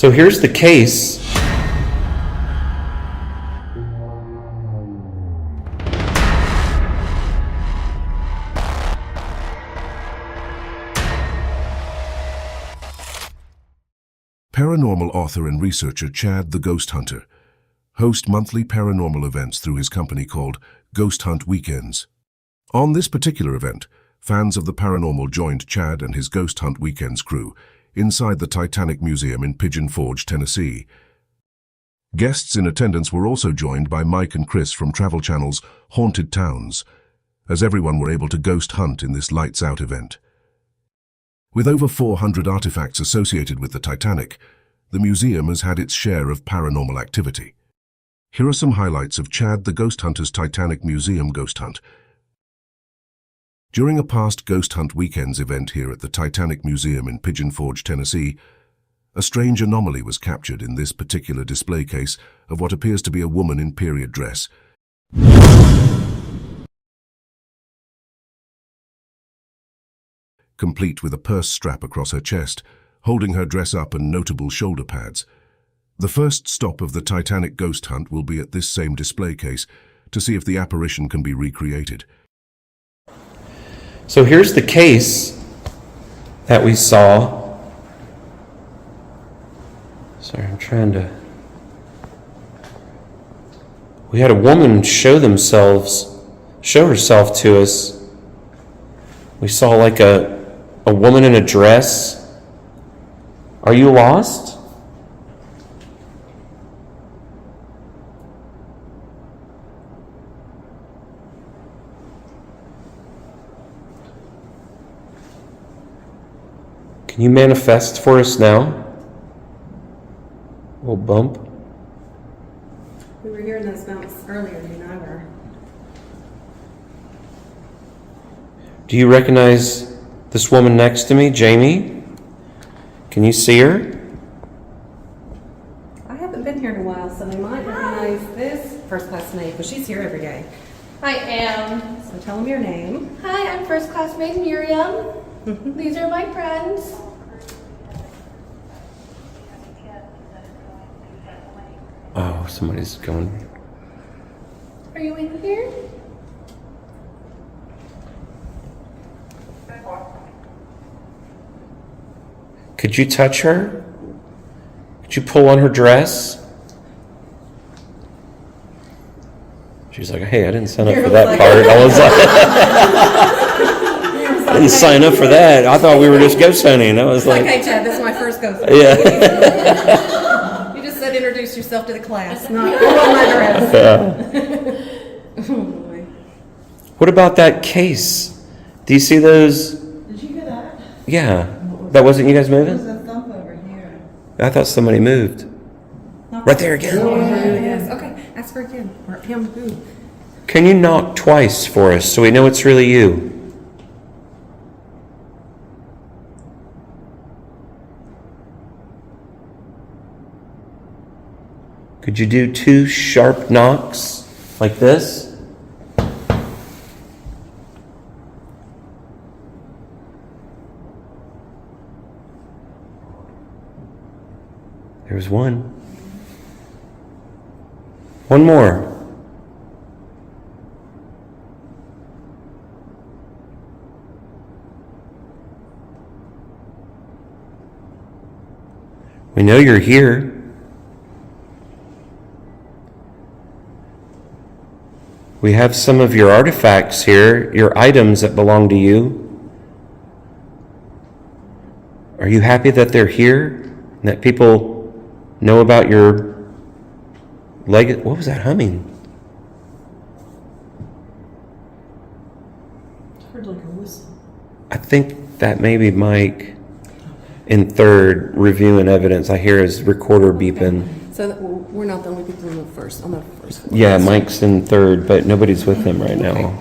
So here's the case. Paranormal author and researcher Chad the Ghost Hunter hosts monthly paranormal events through his company called Ghost Hunt Weekends. On this particular event, fans of the paranormal joined Chad and his Ghost Hunt Weekends crew inside the Titanic Museum in Pigeon, Tennessee. Guests in attendance were also joined by Mike and Chris from Travel Channel's Haunted Towns, as everyone were able to ghost hunt in this lights out event. With over 400 artifacts associated with the Titanic, the museum has had its share of paranormal activity. Here are some highlights of Chad the Ghost Hunter's Titanic Museum Ghost Hunt. During a past Ghost Hunt Weekends event here at the Titanic Museum in Pigeon Forge, Tennessee, a strange anomaly was captured in this particular display case of what appears to be a woman in period dress. Complete with a purse strap across her chest, holding her dress up and notable shoulder pads. The first stop of the Titanic Ghost Hunt will be at this same display case to see if the apparition can be recreated. So here's the case that we saw. Sorry, I'm trying to... We had a woman show herself to us. We saw like a woman in a dress. Are you lost? Can you manifest for us now? A little bump. We were hearing those bumps earlier than I were. Do you recognize this woman next to me, Jamie? Can you see her? I haven't been here in a while, so they might recognize this first classmate, because she's here every day. I am. So tell them your name. Hi, I'm first classmate Miriam. These are my friends. Oh, somebody's going. Are you in here? Could you touch her? Could you pull on her dress? She's like, hey, I didn't sign up for that part. I was like, I didn't sign up for that. I thought we were just ghost hunting. I was like, Hey, Chad, this is my first ghost. yeah. You just said introduce yourself to the class, not pull on my dress. What about that case? Do you see those? Did you hear that? Yeah. That wasn't you guys moving? There's a thump over here. I thought somebody moved. Right there again. Yes. Okay, ask her again. Or him, who? Can you knock twice for us so we know it's really you? Could you do 2 sharp knocks like this? There's one. One more. We know you're here. We have some of your artifacts here, your items that belong to you. Are you happy that they're here? And that people know about your leg? What was that humming? Heard like a whistle. I think that may be Mike in third reviewing evidence. I hear his recorder beeping. So we're not the only people on the first floor. Yeah, Mike's in third, but nobody's with him right now.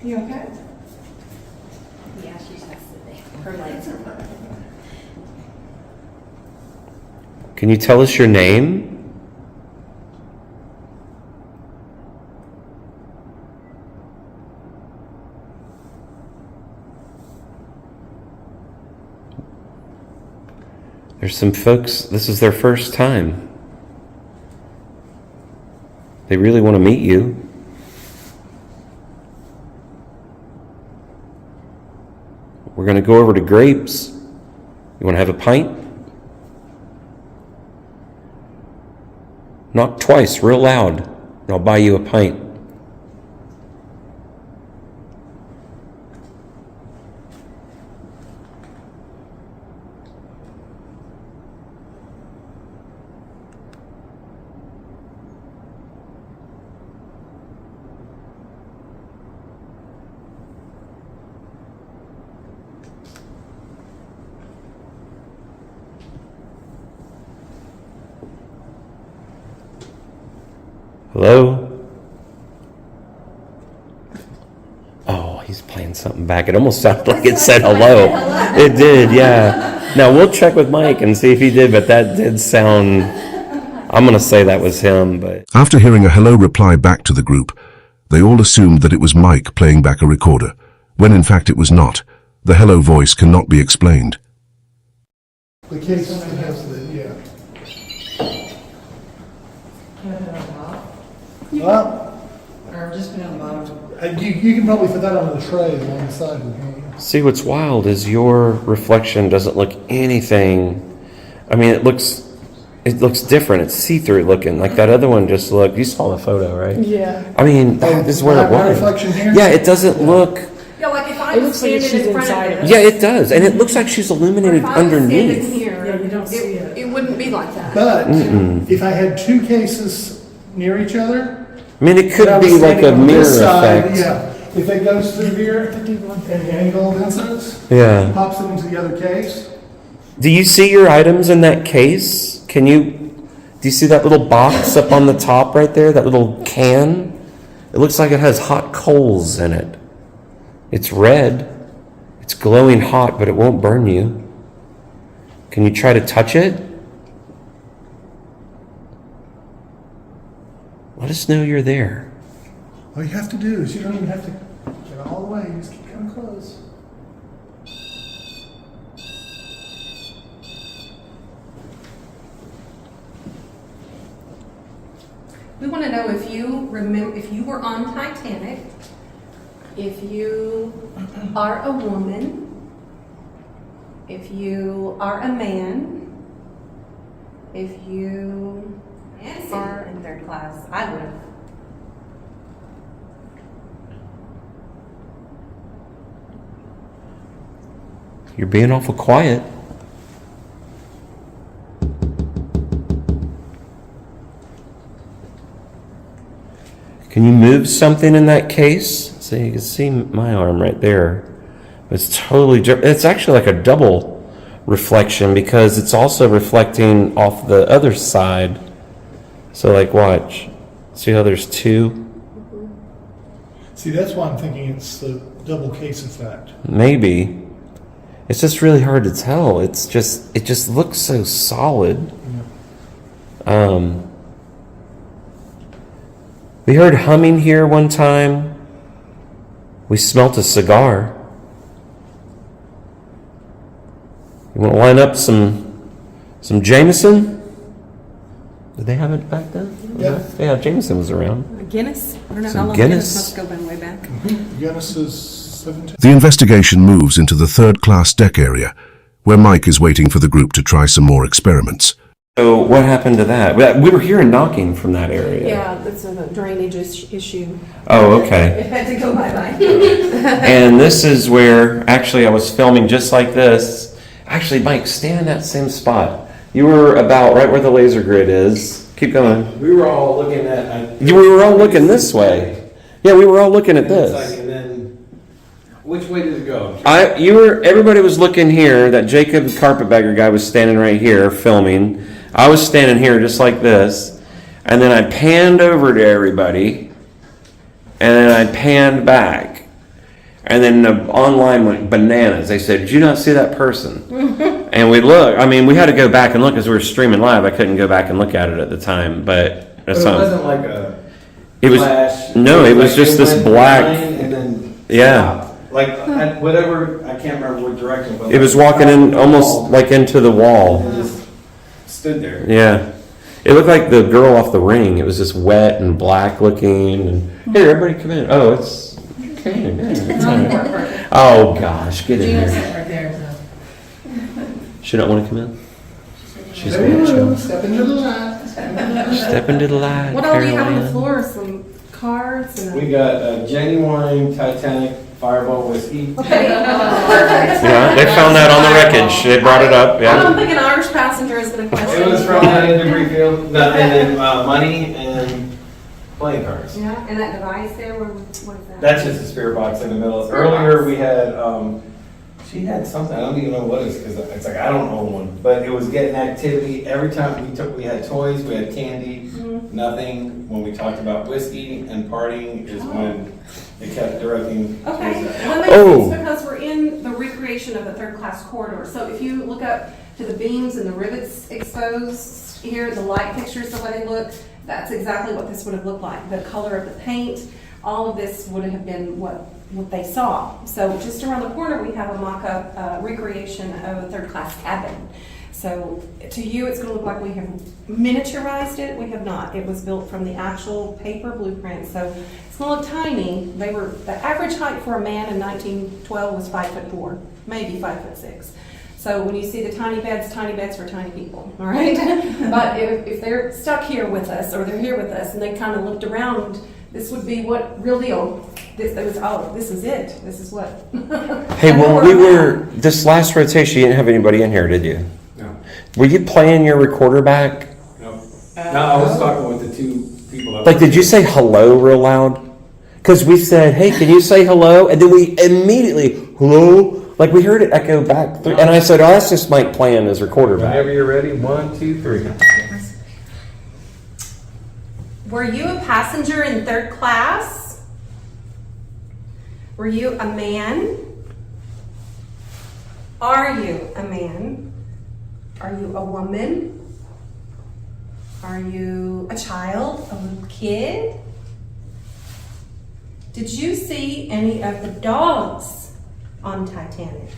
You okay? Yeah, she's yesterday. Her legs are fine. Can you tell us your name? some folks, this is their first time. They really want to meet you. We're going to go over to Grapes. You want to have a pint? Knock twice, real loud, and I'll buy you a pint. Hello? Oh, he's playing something back. It almost sounded like it said hello. It did, yeah. Now, we'll check with Mike and see if he did, but that did sound... I'm going to say that was him, but... After hearing a hello reply back to the group, they all assumed that it was Mike playing back a recorder, when in fact it was not. The hello voice cannot be explained. The case has the, yeah. Can I put it on top? Well, Or just put it on the bottom? you can probably put that on the tray along the side with me. See, what's wild is your reflection doesn't look anything... I mean, it looks different. It's see-through looking. Like that other one just looked... You saw the photo, right? Yeah. I mean, that is where it My was. reflection here? Yeah, it doesn't look... Yeah, like if I It was looks like standing she's in front inside of of it. Yeah, it does. And it looks like she's illuminated If I was standing underneath. here, Yeah, you don't see it. it wouldn't be like that. But if I had two cases near each other, I mean, it could and I was be like standing a on mirror this side, effect. yeah. If it goes through here and the angle of incidence, Yeah. pops it into the other case. Do you see your items in that case? Do you see that little box up on the top right there? That little can? It looks like it has hot coals in it. It's red. It's glowing hot, but it won't burn you. Can you try to touch it? Let us know you're there. All you have to do is you don't even have to get all the way, you just keep coming close. We want to know if you remember, if you were on Titanic, if you are a woman, if you are a man, if you are in third class. I would have. You're being awful quiet. Can you move something in that case? So you can see my arm right there. It's totally different. It's actually like a double reflection because it's also reflecting off the other side. So like watch. See how there's two? See, that's why I'm thinking it's the double case effect. Maybe. It's just really hard to tell. It just looks so solid. We heard humming here one time. We smelt a cigar. You want to line up some Jameson? Did they have it back then? Yeah, Jameson was around. Guinness? I don't know Some how long Guinness. Guinness must go way back. Guinness is 17. The investigation moves into the third-class deck area, where Mike is waiting for the group to try some more experiments. So what happened to that? We were hearing knocking from that area. Yeah, that's a drainage issue. Oh, okay. It had to go bye-bye. And this is where, actually, I was filming just like this. Actually, Mike, stand in that same spot. You were about right where the laser grid is. Keep going. We were all looking at. We were all looking this way. Yeah, we were all looking at And it's like, this. and then, which way did it go? Everybody was looking here. That Jacob Carpetbagger guy was standing right here filming. I was standing here just like this. And then I panned over to everybody. And then I panned back. And then the online went bananas. They said, "Did you not see that person?" And we looked. I mean, we had to go back and look because we were streaming live. I couldn't go back and look at it at the time, but But it wasn't like a It was flash. no. It was like just it this went black. behind and then Yeah. stopped. Like whatever. I can't remember what direction. But It was like walking in the almost wall. like into the wall. And just stood there. Yeah. It looked like the girl off The Ring. It was just wet and black looking. And here, everybody come in. Oh, it's okay. Yeah, it's all right. Oh gosh, get in Gina's here. right there, so. She don't want to come in. She's There going you to go. chill. Step into the light. Step into the light. What all do you have on the Caroline. floor? Some cards and. We got a genuine Titanic Fireball whiskey. Okay. Yeah, they found that on the wreckage. They brought it up. I Yeah. don't think an Irish passenger is going to question. It was from the debris field, and then money and playing cards. Yeah, and that device there, what is that? That's just a spirit box in the middle. Spirit Earlier box. we had, she had something, I don't even know what it is, because it's like, I don't own one, but it was getting activity. Every time we had toys, we had candy, nothing. When we talked about whiskey and partying is when it kept directing. Okay, towards that. that makes Oh. sense because we're in the recreation of the third class corridor. So if you look up to the beams and the rivets exposed here, the light fixtures, the way they look, that's exactly what this would have looked like. The color of the paint, all of this would have been what they saw. So just around the corner, we have a mock-up recreation of a third class cabin. So to you, it's going to look like we have miniaturized it. We have not. It was built from the actual paper blueprint. So it's going to look tiny. The average height for a man in 1912 was 5'4", maybe 5'6". So when you see the tiny beds for tiny people, all right? But if they're stuck here with us, or they're here with us, and they kind of looked around, this would be what real deal. This is it. This is what. Hey, when we were this last rotation, you didn't have anybody in here, did you? No, Were you playing your recorder back? no. No, I was talking with the two people. That Like, did you say hello real loud? Because we said, "Hey, can you say hello?" And then we immediately hello. Like we heard it echo back, and I said, "Oh, that's just Mike playing his recorder back." Whenever you're ready, 1, 2, 3. Were you a passenger in third class? Were you a man? Are you a man? Are you a woman? Are you a child, a little kid? Did you see any of the dogs on Titanic?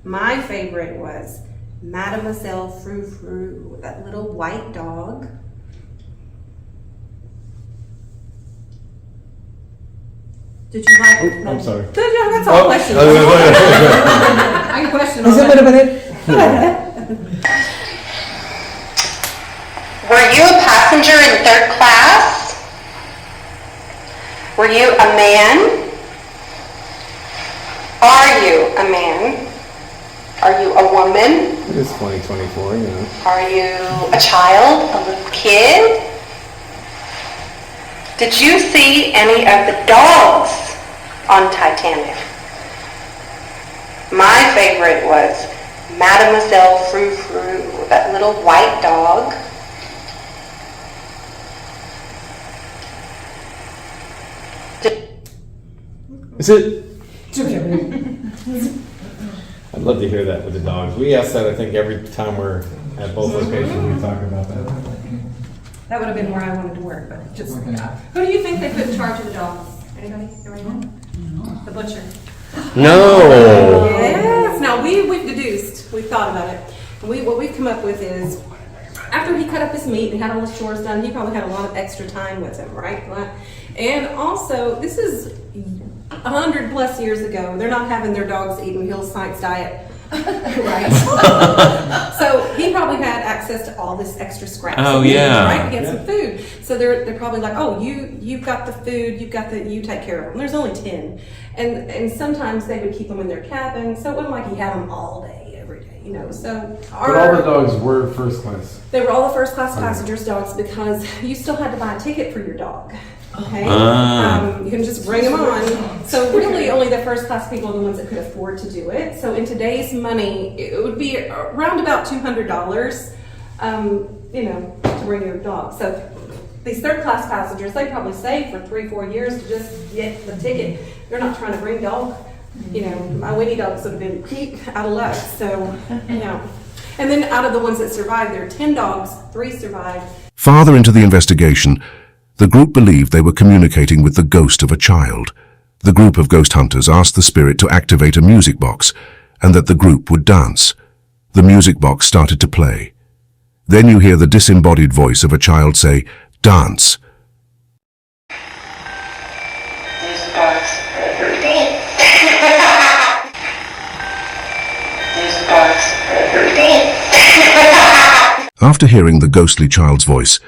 My favorite was Mademoiselle Frou Frou, that little white dog. Did you like it? I'm sorry. Did you? That's all questions. I can question all that. Were you a passenger in third class? Were you a man? Are you a man? Are you a woman? It's 2024, you know. Are you a child, a little kid? Did you see any of the dogs on Titanic? My favorite was Mademoiselle Frou Frou, that little white dog. Is it? I'd love to hear that with the dogs. We ask that, I think, every time we're at both locations, we talk about that. That would have been where I wanted to work, but just. Who do you think they put in charge of the dogs? Anybody? The butcher. No. Yes. Now we've deduced. We've thought about it. And what we've come up with is, after he cut up his meat and had all his chores done, he probably had a lot of extra time with him, right? And also, this is 100+ years ago. They're not having their dogs eating Hill Science diet. Right. So he probably had access to all this extra scraps. Oh, of meat, yeah. right, to get some food. So they're probably like, oh, you've got the food, you take care of them. There's only 10, and sometimes they would keep them in their cabin. So it wasn't like he had them all day, every day, you know. So But all the dogs were first class. they were all the first class passengers dogs because you still had to buy a ticket for your dog. Okay, you can just bring them on. So really, only the first class people are the ones that could afford to do it. So in today's money, it would be around about $200, you know, to bring your dog. So these third class passengers, they probably saved for 3-4 years to just get the ticket. They're not trying to bring dog. You know, my Winnie dogs would have been out of luck. So, you know. And then out of the ones that survived, there are 10 dogs, 3 survived. Farther into the investigation, the group believed they were communicating with the ghost of a child. The group of ghost hunters asked the spirit to activate a music box and that the group would dance. The music box started to play. Then you hear the disembodied voice of a child say, "Dance." After hearing the ghostly child's voice,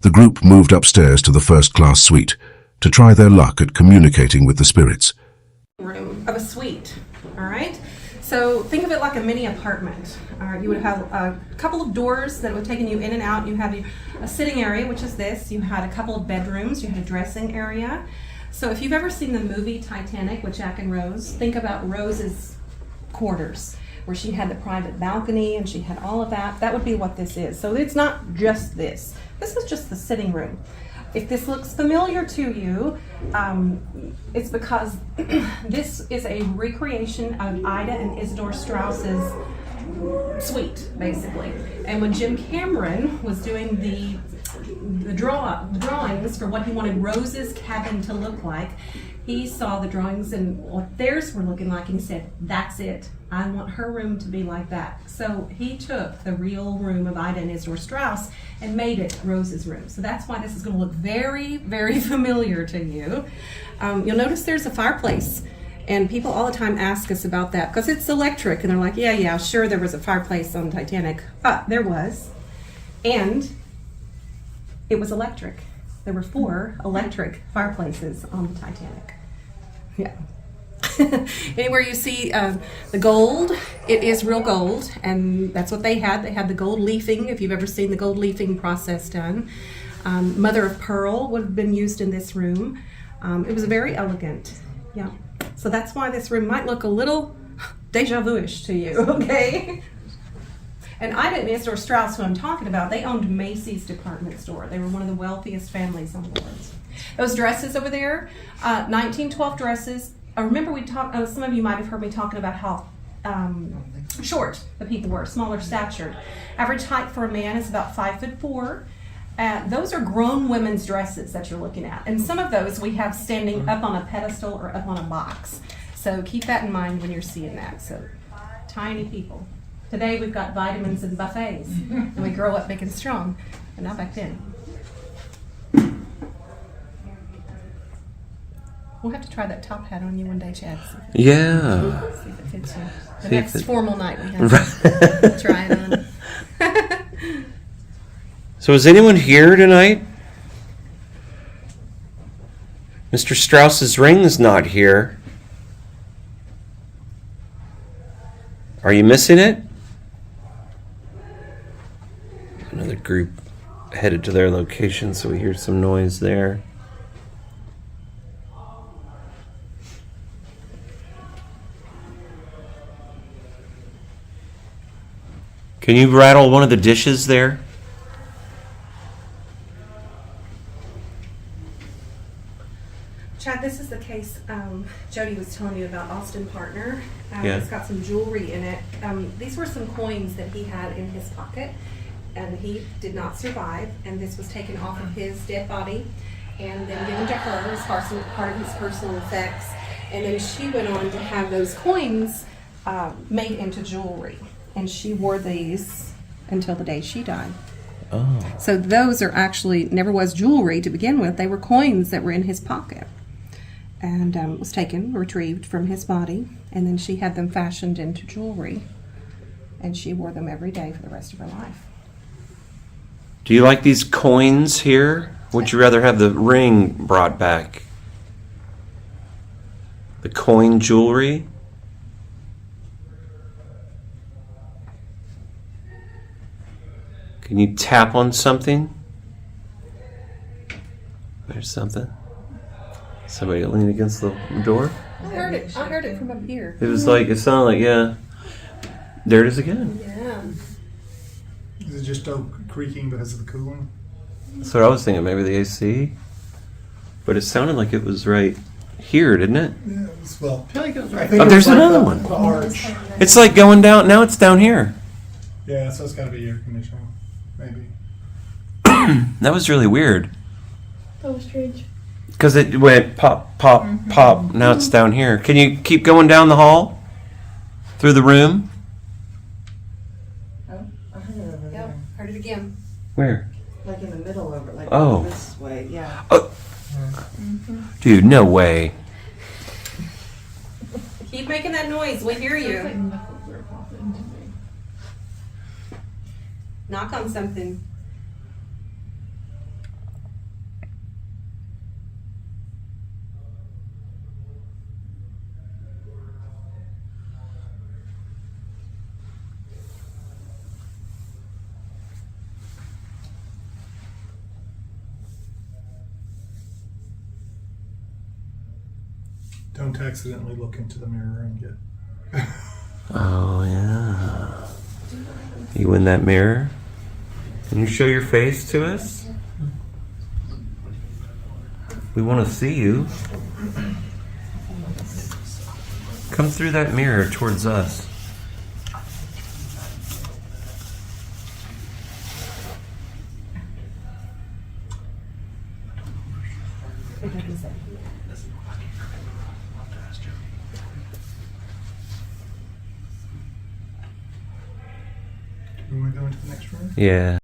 the group moved upstairs to the first-class suite to try their luck at communicating with the spirits. Room of a suite, all right? So think of it like a mini apartment. All right, you would have a couple of doors that would take you in and out. You have a sitting area, which is this. You had a couple of bedrooms. You had a dressing area. So if you've ever seen the movie Titanic with Jack and Rose, think about Rose's quarters, where she had the private balcony and she had all of that. That would be what this is. So it's not just this. This is just the sitting room. If this looks familiar to you, it's because this is a recreation of Ida and Isidore Strauss's suite, basically. And when Jim Cameron was doing the drawings for what he wanted Rose's cabin to look like, he saw the drawings and what theirs were looking like, and he said, "That's it. I want her room to be like that." So he took the real room of Ida and Isidore Strauss and made it Rose's room. So that's why this is going to look very, very familiar to you. You'll notice there's a fireplace, and people all the time ask us about that because it's electric, and they're like, yeah, sure, there was a fireplace on Titanic. There was, and it was electric. There were 4 electric fireplaces on the Titanic. Yeah. Anywhere you see the gold, it is real gold, and that's what they had. They had the gold leafing, if you've ever seen the gold leafing process done. Mother of pearl would have been used in this room. It was very elegant. Yeah. So that's why this room might look a little deja vu-ish to you, okay? And Ida and Isidore Strauss, who I'm talking about, they owned Macy's department store. They were one of the wealthiest families on the world. Those dresses over there, 1912 dresses. Remember we talked, some of you might have heard me talking about how short the people were, smaller statured. Average height for a man is about 5'4". Those are grown women's dresses that you're looking at. And some of those we have standing up on a pedestal or up on a box. So keep that in mind when you're seeing that. So tiny people. Today we've got vitamins and buffets, and we grow up big and strong, but not back then. We'll have to try that top hat on you one day, Chad. Yeah. See if it fits you. The See if next it- formal night we have to try it on. So is anyone here tonight? Mr. Strauss's ring's not here. Are you missing it? Another group headed to their location, so we hear some noise there. Can you rattle one of the dishes there? Chad, this is the case Jody was telling you about, Austin Partner. Yeah. It's got some jewelry in it. These were some coins that he had in his pocket, and he did not survive, and this was taken off of his dead body and then given to her as part of his personal effects. And then she went on to have those coins made into jewelry, and she wore these until the day she died. Oh. So those are actually, never was jewelry to begin with. They were coins that were in his pocket, and was taken, retrieved from his body, and then she had them fashioned into jewelry, and she wore them every day for the rest of her life. Do you like these coins here? Would you rather have the ring brought back? The coin jewelry? Can you tap on something? There's something. Somebody leaned against the door? I heard it from up here. It was like, it sounded like, yeah. There it is again. Yeah. Is it just creaking because of the cooling? That's what I was thinking, maybe the AC. But it sounded like it was right here, didn't it? Yeah, well, I think Oh, it there's was like another the- one. The arch. It's like going down, now it's down here. Yeah, so it's got to be air conditioning, maybe. That was really weird. That was strange. Because it went pop, pop, pop. Now it's down here. Can you keep going down the hall? Through the room? Heard it again. Where? Like in the middle of it, like Oh. this way, yeah. Dude, no way. Keep making that noise. We hear you. Knock on something. Don't accidentally look into the mirror and get. Oh, yeah. You in that mirror? Can you show your face to us? We want to see you. Come through that mirror towards us. We want to go into the next room? Yeah.